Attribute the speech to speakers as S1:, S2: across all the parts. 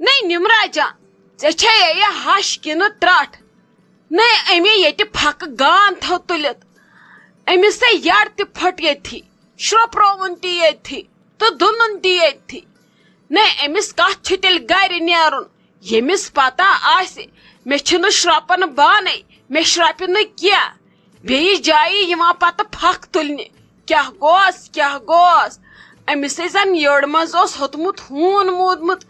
S1: نہیں نمراجا ژے یہ ہش کن ترٹ نہیں امی یہ پھک گان تھو تلت امس تے یڑ تہ پھٹ یتھی شرپروون تہ یتھی تو دنن تہ یتھی نہیں امس کت چھ تیل گھر نیرن یمس پتہ آسہ مے چھن شرپن بانے مے شرپہ نہ کیا بیس جائیں یوان پتہ پھک تلنہ کیا گوس امس زن یڑ مز ہوتمت ہون مودمت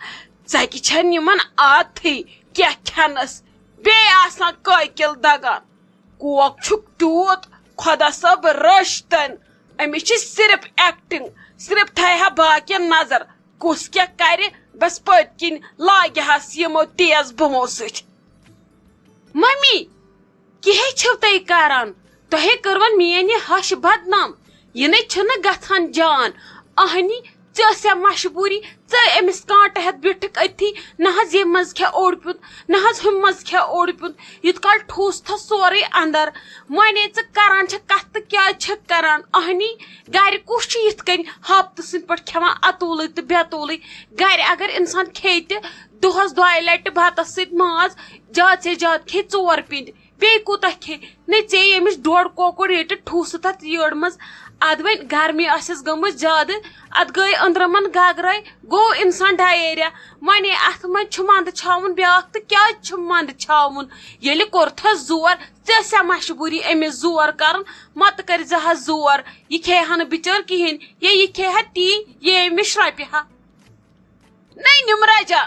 S1: ژکہ چھن یمن عادتھی کیا کھنس بی آسان قاقل دگان کوک چھک تیوت خدا صٲب رشتن امس چھ صرف ایکٹنگ صرف تھا باقین نظر کس کیا کر بس پت کن لاگہ ہس یمو تیز بمو ست ممی کہے چھو تھی کران تہ کرون میان یہ ہش بدنام یہ نہ گھان جان اہنی ژےٚ مجبوری ژٕ أمِس کانٹہٕ ہٮ۪تھ بیٹھکھ أتھی نہ حظ ییٚمہِ منٛز کھےٚ اوٚڑ پیوٗنت نہ حظ ہُمہِ منٛز کھےٚ اوٚڑ پیوٗنت یوٗت کال ٹھوٗس تھا سورُے اندر وۄنۍ ژٕ کران چھکھ کتھ تہٕ کیٛازِ چھکھ کران اہنی گرِ کُس چھُ یِتھ کٔنۍ ہاپتہٕ سٕنٛدۍ پٲٹھۍ کھٮ۪وان اَتوٗلٕے تہٕ بٮ۪توٗلٕے گرِ اگر اِنسان کھیٚیہِ تہِ دۄہس 2 لٹہِ بتس سۭتۍ ماز زیادٕ سے زیادٕ کھیٚیہِ 4 پیٖنتہِ بیٚیہِ کوٗتاہ کھیٚیہِ نہ ژےٚ ییٚمِس 1.5 کۄکُر ییٚتہِ ٹھوٗسہٕ تتھ یٔڑ منٛز اد وۄنۍ گرمی آسٮ۪س گٔمٕژ زیادٕ اد گٔے أنٛدرمن گگرے گوٚو انسان ڈایریا وۄنۍ اتھ منٛز چھُ منٛدٕ چھاوُن بیاکھ تہٕ کیٛازِ چھُ منٛدٕ چھاوُن ییٚلہِ کوٚرتھس زور ژےٚ ٲسیا مجبوٗری أمِس زور کرُن متہٕ کٔرۍزِہس زور یہِ کھیٚیہِ ہا نہٕ بِچٲر کِہیٖنۍ یہِ کھیٚیہِ ہا تی یہِ أمِس شرٛپہِ ہا نہیں نمراجا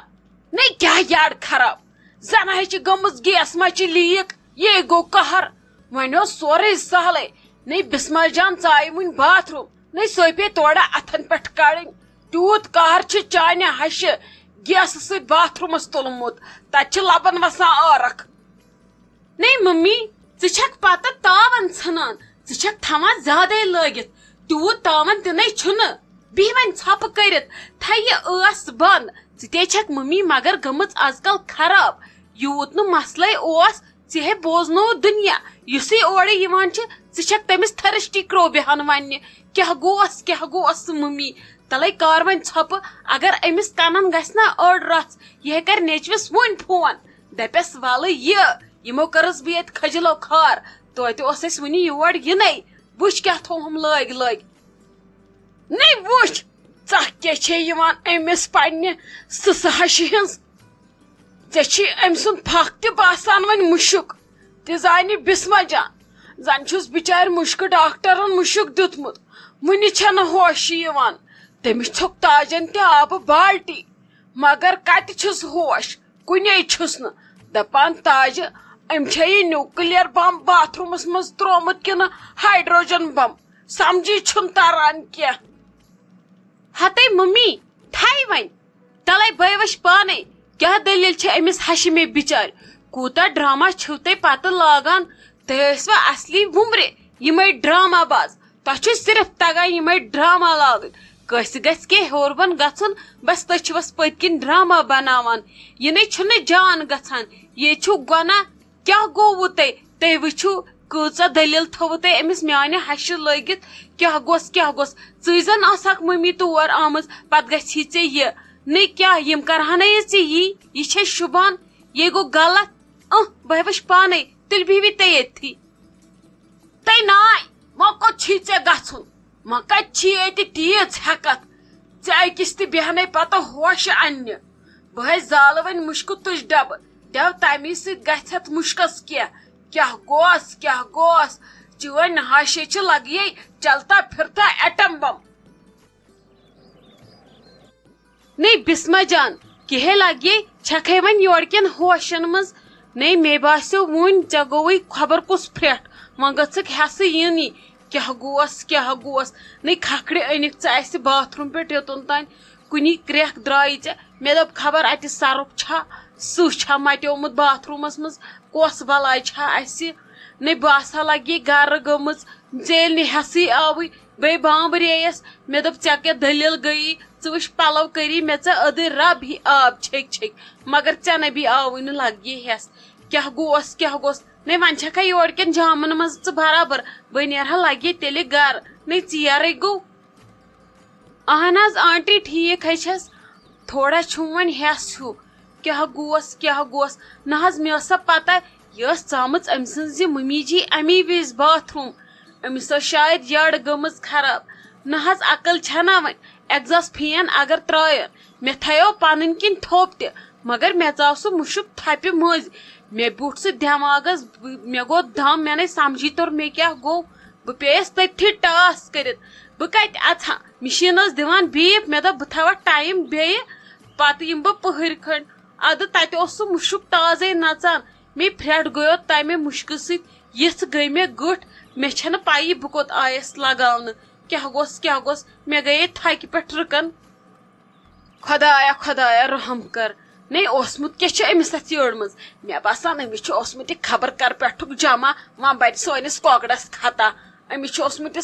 S1: نہیں کیا یڑ خراب زن ہے چھ گٔمٕژ گیس مچہِ لیٖک یہ گوٚو قہر وۄنۍ اوس سورُے سہلے نہیں بسمل جان ژایہِ وٕنۍ باتھ روٗم نہیں سۄ پیٚیہِ تورٕ اتھن پٮ۪ٹھ کڑٕنۍ تیوٗت قہر چھُ چانہِ ہشہِ گیسہٕ سۭتۍ باتھ روٗمس تُلمُت تتہِ چھِ لبن وسان عٲرق نہیں ممی ژٕ چھکھ پتہٕ تاون ژھٕنان ژٕ چھکھ تھاوان زیادے لٲگِتھ تیوٗت تاون تِنَے چھُنہٕ بیٚیہِ وۄنۍ ژھۄپہٕ کٔرِتھ تھاے یہِ ٲس بنٛد ژٕ تے چھکھ ممی مگر گٔمٕژ آزکل خراب یوٗت نہٕ مسلے اوس ژےٚ بوزنوو دُنیا یُسٕے اورٕ یِوان چھِ ژٕ چھکھ تٔمِس تھرسٹی کرٛو بیہان وننہِ کیٛاہ گوس ممی تلے کر وۄنۍ ژھۄپہٕ اگر أمِس کنن گژھِ نا أڑ رژھ یہِ کرِ نیچوِس وُنۍ فون دپٮ۪س ولہٕ یہِ یِمو کٔرٕس بہٕ ییٚتہِ کھٔجلو خار توتہِ اوس اَسہِ وُنہِ یور یِنَے وٕچھ کیٛاہ تھوٚوہُم لٲگۍ نہیں وٕچھ ژکھ کیٛاہ چھے یِوان أمِس پننہِ سٕسہٕ ہشہِ ہٕنٛز ژےٚ چھی أمۍ سُنٛد پھکھ تہِ باسان وۄنۍ مُشُک تہِ زانہِ بسمہ جان زن چھُس بِچارِ مُشکہٕ ڈاکٹرن مُشُک دیُتمُت وُنہِ چھنہٕ ہوشی یِوان تٔمِس چھُکھ تاجن تہِ آبہٕ بالٹی مگر کتہِ چھُس ہوش کُنے چھُس نہٕ دپان تاجہِ أمۍ چھا یہِ نیوٗکلیر بم باتھ روٗمس منٛز تروومُت کِنہٕ ہایڈروجن بم سمجھی چھُنہٕ تران کینٛہہ ہتے ممی تھاے وۄنۍ تلے بے وٕچھ پانے کیٛاہ دٔلیٖل چھِ أمِس ہشہِ مے بِچارِ کوٗتاہ ڈرامہ چھِو تُہۍ پتہٕ لاگان تُہۍ ٲسوا اصلی وُمرِ یِمے ڈرامہ باز تۄہہِ چھُ صرف تگان یِمے ڈرامہ لاگٕنۍ کٲنٛسہِ گژھِ کینٛہہ ہیوٚر بۄن گژھُن بس تُہۍ چھِوس پٔتۍ کِنۍ ڈرامہ بناوان یہِ نَے چھُنہٕ جان گژھان یہِ چھُ گۄناہ کیٛاہ گوٚووٕ تُہۍ وٕچھِو کۭژاہ دٔلیٖل تھٲوٕ تۄہہِ أمِس میانہِ ہشہِ لٲگِتھ کیٛاہ گوٚژھ ژٕے زن آسہکھ مٔمی تور آمٕژ پتہٕ گژھی ژےٚ یہِ نہیں کیٛاہ یِم کرہانے ژےٚ یہِ چھے شوٗبان یہِ گوٚو غلط بے وٕچھ پانے تیٚلہِ بِہِوِ تُہۍ ییٚتھی تُہۍ ناے وۄنۍ کوٚت چھی ژےٚ گژھُن وۄنۍ کتہِ چھی ییٚتہِ تیٖژ ہٮ۪کتھ ژےٚ أکِس تہِ بیہنے پتہٕ ہوشہِ اننہِ بہٕ ہے زالہٕ وۄنۍ مُشکہٕ تُج ڈبہٕ دٮ۪و تمی سۭتۍ گژھٮ۪تھ مُشکس کیٛاہ گوس چٲنۍ ہاشے چھِ لگیے چلتا پھرتا ایٹم بم نہیں بسمہ جان کہے لگیے چھکھے وۄنۍ یورکٮ۪ن ہوشن منٛز نہیں مے باسیو وُنۍ ژےٚ گوٚوُے خبر کُس پھرٛٹھ وۄنۍ گٔژھکھ ہٮ۪سہٕ یِنی کیٛاہ گوس نہیں کھکھرِ أنِکھ ژٕ اَسہِ باتھ روٗم پٮ۪ٹھ یوٚتن تانۍ کُنی کرٛٮ۪کھ درٛایی ژےٚ مےٚ دوٚپ خبر اَتہِ سرُف چھا سٕہہ چھا مٹیومُت باتھ روٗمس منٛز کۄس بلاے چھا اَسہِ نہیں بہٕ آسہا لگی گرٕ گٔمٕژ ژےٚ ییٚلہِ نہٕ ہٮ۪سٕے آوٕے بیٚیہِ بامبرییس مےٚ دوٚپ ژےٚ کیٛاہ دٔلیٖل گٔیی ژٕ وٕچھ پلو کٔری مےٚ ژےٚ أدٕرۍ رب ہی آب چھٔکۍ مگر ژےٚ نَے بھی آوٕے نہٕ لگی ہٮ۪س کیٛاہ گوس نہیں وۄنۍ چھکھا یورکٮ۪ن جامن منٛز ژٕ برابر بہٕ نیرہا لگی تیٚلہِ گرٕ نہیں ژیرے گوٚو اہن حظ آنٹی ٹھیٖک ہے چھس تھوڑا چھُم وۄنۍ ہٮ۪س ہیوٗ کیا گوس نہ حظ مے ٲس سا پتہ یہ ٲس ژامٕژ أمۍ سٕنٛز ممی جی امی وِز باتھ روٗم أمِس ٲس شاید یٔڈ گٔمٕژ خراب نہ حظ عقل چھنا وۄنۍ ایگزاس فین اگر ترٛایَن مےٚ تھایو پنٕنۍ کِنۍ تھوٚپ تہِ مگر مےٚ ژاو سُہ مُشُک تھپہِ مٔنٛزۍ مےٚ بیوٗٹھ سُہ دٮ۪ماغس مےٚ گوٚو دم مےٚ نَے سمجھی توٚر مےٚ کیٛاہ گوٚو بہٕ پیٚیَس تٔتھی ٹاس کٔرِتھ بہٕ کتہِ اژٕ ہا مِشیٖن ٲس دِوان بیٖپ مےٚ دوٚپ بہٕ تھاوَتھ ٹایم بیٚیہِ پتہٕ یِمہٕ بہٕ پٕہٕرۍ کھٔنڈ ادٕ تتہِ اوس سُہ مُشُک تازے نژان مے پھرٛٹھ گٔیو تمہِ مُشکہٕ سۭتۍ یِژھ گٔے مےٚ گٔٹھ مےٚ چھنہٕ پایی بہٕ کوٚت آیس لگاونہٕ کیٛاہ گوٚس مےٚ گٔیے تھکہِ پٮ۪ٹھ رٕکن خۄدایا رحم کر نے اوسمُت کیٛاہ چھُ أمِس اتھ یٔڑمٕژ مےٚ باسان أمِس چھُ اوسمُت یہِ خبر کر پٮ۪ٹھُک جمع وۄنۍ بَرِ سٲنِس کۄکرس خطا أمِس چھُ اوسمُت یہِ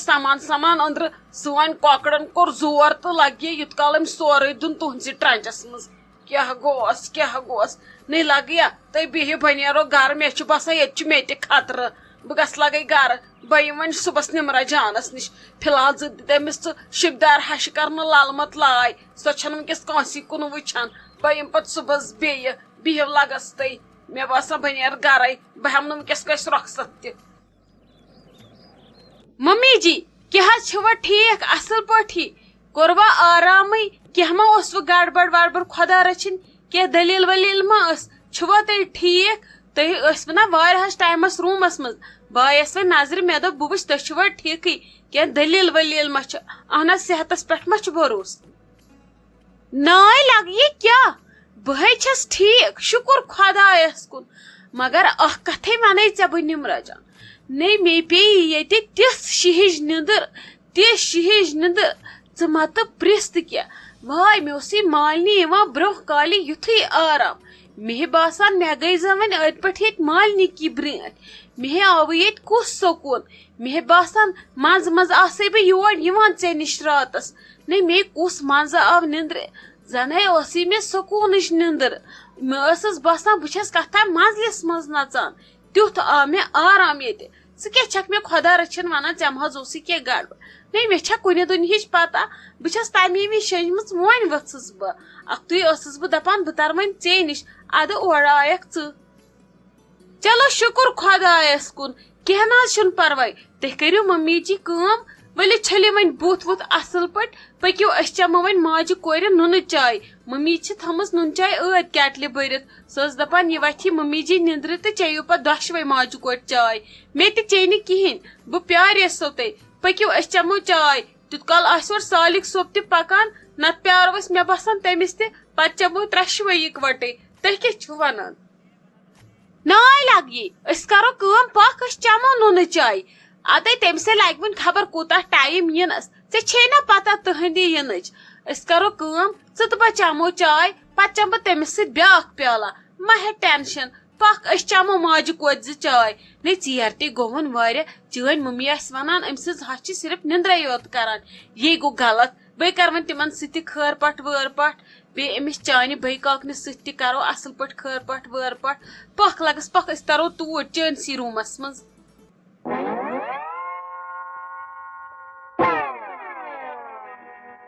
S1: سامان أنٛدرٕ سٲنۍ کۄکرن کوٚر زور تہٕ لگہِ یوٗت کال أمۍ سورُے دیُن تُہنٛزِ ٹرنچس منٛز کیٛاہ گوس نے لگیا تُہۍ بِہِو بہٕ نیرو گرٕ مےٚ چھُ باسان ییٚتہِ چھُ مےٚ تہِ خطرٕ بہٕ گژھٕ لگے گرٕ بہٕ یِمہٕ وۄنۍ صبحس نِمرا جانس نِش فی الحال ژٕ دِ تٔمِس ژٕ شِبدار ہشہِ کرنہٕ للمت لاے سۄ چھنہٕ وُنکیٚس کٲنٛسی کُن وٕچھان بہٕ یِمہٕ پتہٕ صبحس بیٚیہِ بِہِو لگس تُہۍ مےٚ باسان بہٕ نیرٕ گرے بہٕ ہٮ۪مہٕ نہٕ وُنکیٚس کٲنٛسہِ رۄخصت تہِ ممی جی کیٛاہ حظ چھِوا ٹھیٖک اصل پٲٹھی کوٚروا آرامٕے کینٛہہ ما اوسوٕ گڑبڑ وڑبڑ خۄدا رٔچھِنۍ کینٛہہ دٔلیٖل ؤلیٖل ما ٲس چھِوا تُہۍ ٹھیٖک تُہۍ ٲسوٕ نا واریاہس ٹایمس روٗمس منٛز بہٕ آیس وۄنۍ نظرِ مےٚ دوٚپ بہٕ وٕچھِ تُہۍ چھِوا ٹھیٖکٕے کینٛہہ دٔلیٖل ؤلیٖل ما چھِ اہن حظ صحتس پٮ۪ٹھ ما چھُ بروسہٕ ناے لگہِ کیٛاہ بہٕ ہے چھس ٹھیٖک شُکُر خۄدایس کُن مگر اکھ کتھے ونے ژےٚ بہٕ نِمرا جان نے مے پیٚیہِ ییٚتہِ تِژھ شِہِج نِندٕر ژٕ متہٕ پرژھ تہِ کینٛہہ واے مےٚ اوس یہِ مالنہِ یِوان برونٛہہ کالہِ یُتھُے آرام مےٚ باسان مےٚ گٔے زن وۄنۍ أتۍ پٮ۪ٹھ ییٚتہِ مالنہِ کی برٛینٛٹھ مےٚ آوٕ ییٚتہِ کُس سکوٗن مےٚ باسان منٛزٕ منٛزٕ آسے بہٕ یور یِوان ژےٚ نِش راتس نے مے کُس منٛزٕ آو نِندرِ زنہے ٲسٕے مےٚ سکوٗنٕچ نِندٕر مےٚ ٲسٕس باسان بہٕ چھس کتھا منزلِس منٛز نژان تیُتھ آو مےٚ آرام ییٚتہِ ژٕ کیٛاہ چھکھ مےٚ خۄدا رٔچھِنۍ ونان ژےٚ مہ حظ اوسُے کینٛہہ گڑبڑ نے مےٚ چھےٚ کُنہِ دُنہِچ پتہ بہٕ چھس تمی وِزِ شٔنجمٕژ وۄنۍ ؤژھٕس بہٕ اکھتُے ٲسٕس بہٕ دپان بہٕ ترٕ وۄنۍ ژے نِش ادٕ اورٕ آیکھ ژٕ چلو شُکُر خۄدایس کُن کینٛہہ نہ حظ چھُنہٕ پرواے تُہۍ کٔرِو ممی جی کٲم ؤلِو چھٔلِو وۄنۍ بُتھ وُتھ اصل پٲٹھۍ پٔکِو أسۍ چٮ۪مو وۄنۍ ماجہِ کورِ نُنہٕ چاے ممی چھِ تھٲمٕژ نُنہٕ چاے ٲدۍ کیٹلہِ بٔرِتھ سۄ ٲس دپان یہِ وتھِ ممی جی نِندرِ تہٕ چیٚیِو پتہٕ دۄشوے ماجہِ کورِ چاے مےٚ تہِ چیٚیہِ نہٕ کِہینۍ بہٕ پیاریسو تۄہہِ پٔکِو أسۍ چٮ۪مو چاے تیُت کال آسہِ اورٕ سالِق صٲب تہِ پکان نتہٕ پیارو أسۍ مےٚ باسان تٔمِس تہِ پتہٕ چٮ۪مو ترٛٮ۪شوے اِکوٹے تُہۍ کیٛاہ چھِو ونان ناے لگہِ أسۍ کرو کٲم پکھ أسۍ چٮ۪مو نُنہٕ چاے ادے تٔمِسے لگہِ وۄنۍ خبر کوٗتاہ ٹایم یِنس ژےٚ چھے نا پتہ تٕہنٛدِ یِنٕچ أسۍ کرو کٲم ژٕ تہٕ بہٕ چٮ۪مو چاے پتہٕ چٮ۪مہٕ بہٕ تٔمِس سۭتۍ بیٛاکھ پیالہ مہ ہےٚ ٹینشن پکھ أسۍ چٮ۪مو ماجہِ کورِ زٕ چاے نے ژیر تے گوٚوُن واریاہ چٲنۍ ممی آسہِ ونان أمۍ سٕنٛز ہش چھِ صرف نِندرے یوت کران یے گوٚو غلط بیٚیہِ کر وۄنۍ تِمن سۭتۍ تہِ خٲر پاٹھ وٲر پاٹھ بیٚیہِ أمِس چانہِ بٔے کاکنِس سۭتۍ تہِ کرو اصل پٲٹھۍ خٲر پاٹھ وٲر پاٹھ پکھ لگس پکھ أسۍ ترو توٗرۍ چٲنسٕے روٗمس منٛز